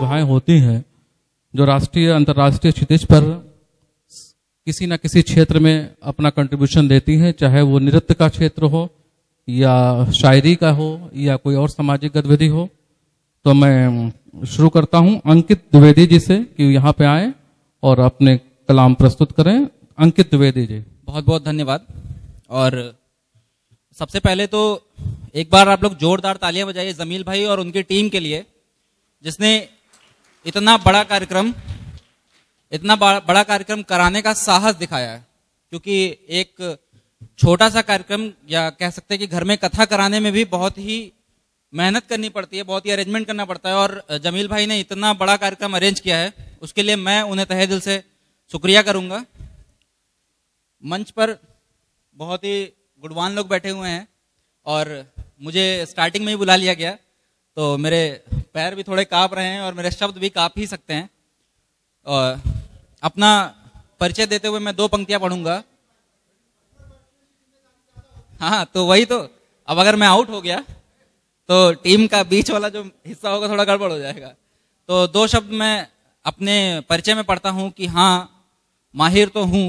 प्रतिभाएं होती हैं जो राष्ट्रीय अंतर्राष्ट्रीय क्षितिज पर किसी न किसी क्षेत्र में अपना कंट्रीब्यूशन देती हैं, चाहे वो नृत्य का क्षेत्र हो या शायरी का हो या कोई और सामाजिक गतिविधि हो। तो मैं शुरू करता हूं अंकित द्विवेदी जी से कि यहाँ पे आए और अपने कलाम प्रस्तुत करें। अंकित द्विवेदी जी। बहुत बहुत धन्यवाद। और सबसे पहले तो एक बार आप लोग जोरदार तालियां बजाइए जमील भाई और उनकी टीम के लिए, जिसने इतना बड़ा कार्यक्रम कराने का साहस दिखाया है। क्योंकि एक छोटा सा कार्यक्रम या कह सकते हैं कि घर में कथा कराने में भी बहुत ही मेहनत करनी पड़ती है, बहुत ही अरेंजमेंट करना पड़ता है। और जमील भाई ने इतना बड़ा कार्यक्रम अरेंज किया है, उसके लिए मैं उन्हें तहे दिल से शुक्रिया करूंगा। मंच पर बहुत ही गुणवान लोग बैठे हुए हैं और मुझे स्टार्टिंग में ही बुला लिया गया, तो मेरे पैर भी थोड़े कांप रहे हैं और मेरे शब्द भी कांप ही सकते हैं। और अपना परिचय देते हुए मैं 2 पंक्तियां पढ़ूंगा। हाँ, तो वही तो, अब अगर मैं आउट हो गया तो टीम का बीच वाला जो हिस्सा होगा थोड़ा गड़बड़ हो जाएगा। तो 2 शब्द मैं अपने परिचय में पढ़ता हूं कि हाँ, माहिर तो हूं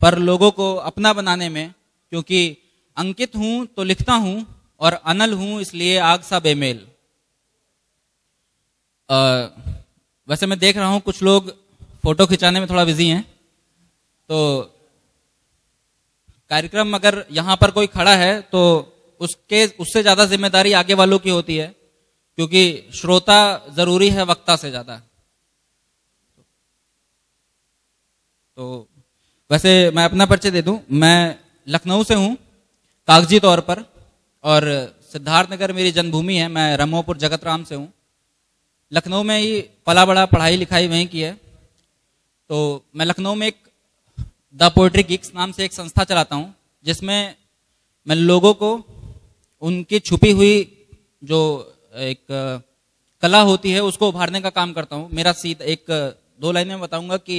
पर लोगों को अपना बनाने में, क्योंकि अंकित हूं तो लिखता हूं और अनल हूं इसलिए आग सा बेमेल। वैसे मैं देख रहा हूं कुछ लोग फोटो खिंचाने में थोड़ा बिजी हैं, तो कार्यक्रम अगर यहां पर कोई खड़ा है तो उससे ज्यादा जिम्मेदारी आगे वालों की होती है, क्योंकि श्रोता जरूरी है वक्ता से ज्यादा। तो वैसे मैं अपना परिचय दे दूं, मैं लखनऊ से हूं कागजी तौर पर, और सिद्धार्थनगर मेरी जन्मभूमि है। मैं रमोपुर जगतराम से हूं। लखनऊ में ही पला बड़ा, पढ़ाई लिखाई वहीं की है। तो मैं लखनऊ में एक द पोएट्री गिग्स नाम से एक संस्था चलाता हूं, जिसमें मैं लोगों को उनकी छुपी हुई जो एक कला होती है उसको उभारने का काम करता हूं। मेरा सीधा 1-2 लाइनें बताऊंगा कि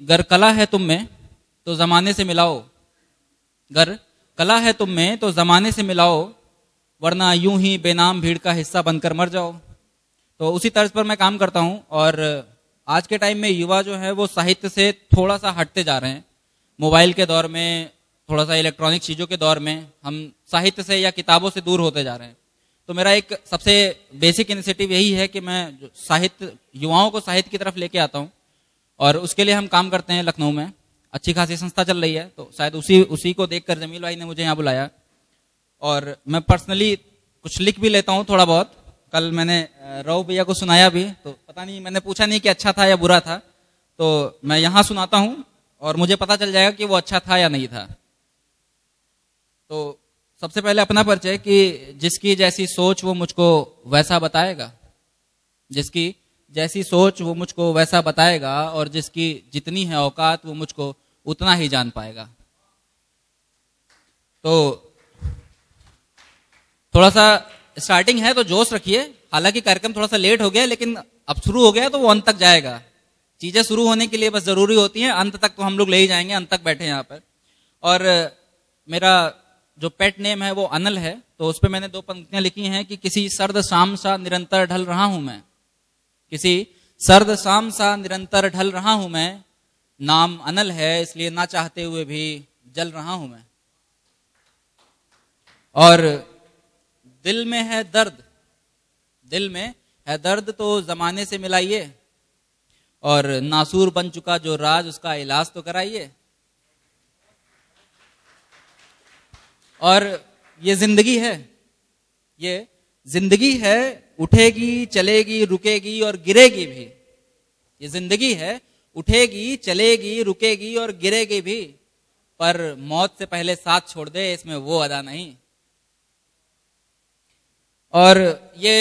गर कला है तुम में तो जमाने से मिलाओ, गर कला है तुम में तो जमाने से मिलाओ, वरना यूं ही बेनाम भीड़ का हिस्सा बनकर मर जाओ। तो उसी तर्ज पर मैं काम करता हूं। और आज के टाइम में युवा जो है वो साहित्य से थोड़ा सा हटते जा रहे हैं। मोबाइल के दौर में, थोड़ा सा इलेक्ट्रॉनिक चीजों के दौर में हम साहित्य से या किताबों से दूर होते जा रहे हैं। तो मेरा एक सबसे बेसिक इनिशिएटिव यही है कि मैं साहित्य, युवाओं को साहित्य की तरफ लेके आता हूं, और उसके लिए हम काम करते हैं। लखनऊ में अच्छी खासी संस्था चल रही है, तो शायद उसी को देखकर जमील भाई ने मुझे यहाँ बुलाया। और मैं पर्सनली कुछ लिख भी लेता हूँ थोड़ा बहुत। कल मैंने राव भैया को सुनाया भी, तो पता नहीं, मैंने पूछा नहीं कि अच्छा था या बुरा था, तो मैं यहाँ सुनाता हूँ और मुझे पता चल जाएगा कि वो अच्छा था या नहीं था। तो सबसे पहले अपना परिचय कि जिसकी जैसी सोच वो मुझको वैसा बताएगा, जिसकी जैसी सोच वो मुझको वैसा बताएगा, और जिसकी जितनी है औकात वो मुझको उतना ही जान पाएगा। तो थोड़ा सा स्टार्टिंग है तो जोश रखिए। हालांकि कार्यक्रम थोड़ा सा लेट हो गया, लेकिन अब शुरू हो गया तो वो अंत तक जाएगा। चीजें शुरू होने के लिए बस जरूरी होती हैं, अंत तक तो हम लोग ले ही जाएंगे। अंत तक बैठे यहाँ पर। और मेरा जो पेट नेम है वो अनल है, तो उस पर मैंने 2 पंक्तियां लिखी हैं कि किसी सर्द शाम सा निरंतर ढल रहा हूं मैं, किसी सर्द शाम सा निरंतर ढल रहा हूं मैं, नाम अनल है इसलिए ना चाहते हुए भी जल रहा हूं मैं। और दिल में है दर्द, दिल में है दर्द तो जमाने से मिलाइए, और नासूर बन चुका जो राज उसका इलाज तो कराइए। और ये जिंदगी है, ये जिंदगी है, उठेगी चलेगी रुकेगी और गिरेगी भी। ये जिंदगी है, उठेगी चलेगी रुकेगी और गिरेगी भी, पर मौत से पहले साथ छोड़ दे इसमें वो अदा नहीं। और ये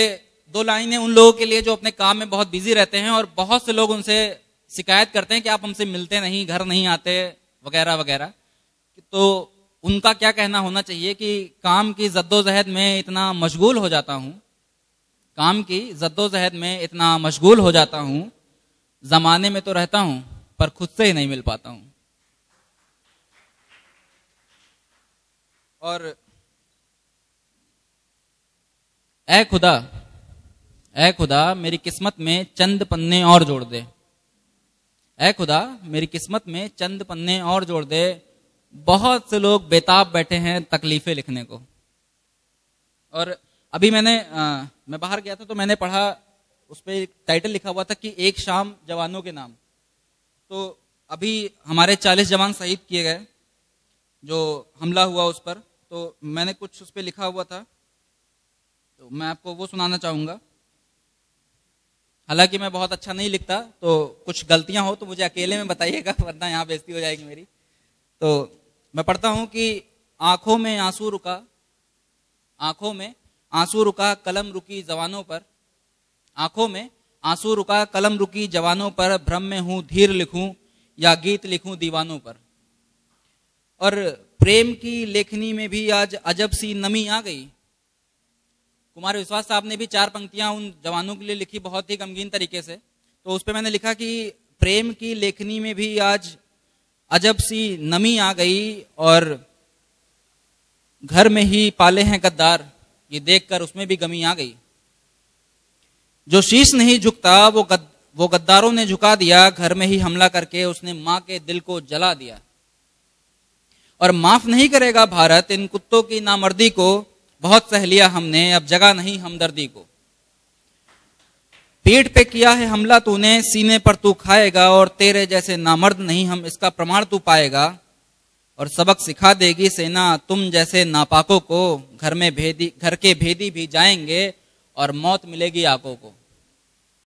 2 लाइनें उन लोगों के लिए जो अपने काम में बहुत बिजी रहते हैं, और बहुत से लोग उनसे शिकायत करते हैं कि आप हमसे मिलते नहीं, घर नहीं आते, वगैरह वगैरह। तो उनका क्या कहना होना चाहिए कि काम की जद्दोजहद में इतना मशगूल हो जाता हूं, काम की जद्दोजहद में इतना मशगूल हो जाता हूं, जमाने में तो रहता हूं पर खुद से ही नहीं मिल पाता हूं। और ऐ खुदा मेरी किस्मत में चंद पन्ने और जोड़ दे। ऐ खुदा मेरी किस्मत में चंद पन्ने और जोड़ दे। बहुत से लोग बेताब बैठे हैं तकलीफें लिखने को। और अभी मैं बाहर गया था तो मैंने पढ़ा, उस पर टाइटल लिखा हुआ था कि एक शाम जवानों के नाम। तो अभी हमारे 40 जवान शहीद किए गए जो हमला हुआ उस पर, तो मैंने कुछ उस पर लिखा हुआ था, तो मैं आपको वो सुनाना चाहूंगा। हालांकि मैं बहुत अच्छा नहीं लिखता, तो कुछ गलतियां हो तो मुझे अकेले में बताइएगा, वरना यहाँ बेइज्जती हो जाएगी मेरी। तो मैं पढ़ता हूं कि आंखों में आंसू रुका, आंखों में आंसू रुका कलम रुकी जवानों पर, आंखों में आंसू रुका कलम रुकी जवानों पर, भ्रम में हूं धीर लिखूं या गीत लिखूं दीवानों पर। और प्रेम की लेखनी में भी आज अजब सी नमी आ गई। कुमार विश्वास साहब ने भी 4 पंक्तियां उन जवानों के लिए लिखी बहुत ही गमगीन तरीके से। तो उस पर मैंने लिखा कि प्रेम की लेखनी में भी आज अजब सी नमी आ गई, और घर में ही पाले हैं गद्दार, ये देखकर उसमें भी गमी आ गई। जो शीश नहीं झुकता वो गद्दारों ने झुका दिया, घर में ही हमला करके उसने मां के दिल को जला दिया। और माफ नहीं करेगा भारत इन कुत्तों की नामर्दी को, बहुत सह लिया हमने अब जगह नहीं हमदर्दी को। पीठ पे किया है हमला तूने, सीने पर तू खाएगा, और तेरे जैसे नामर्द नहीं हम इसका प्रमाण तू पाएगा। और सबक सिखा देगी सेना तुम जैसे नापाकों को, घर के भेदी भी जाएंगे और मौत मिलेगी आंखों को।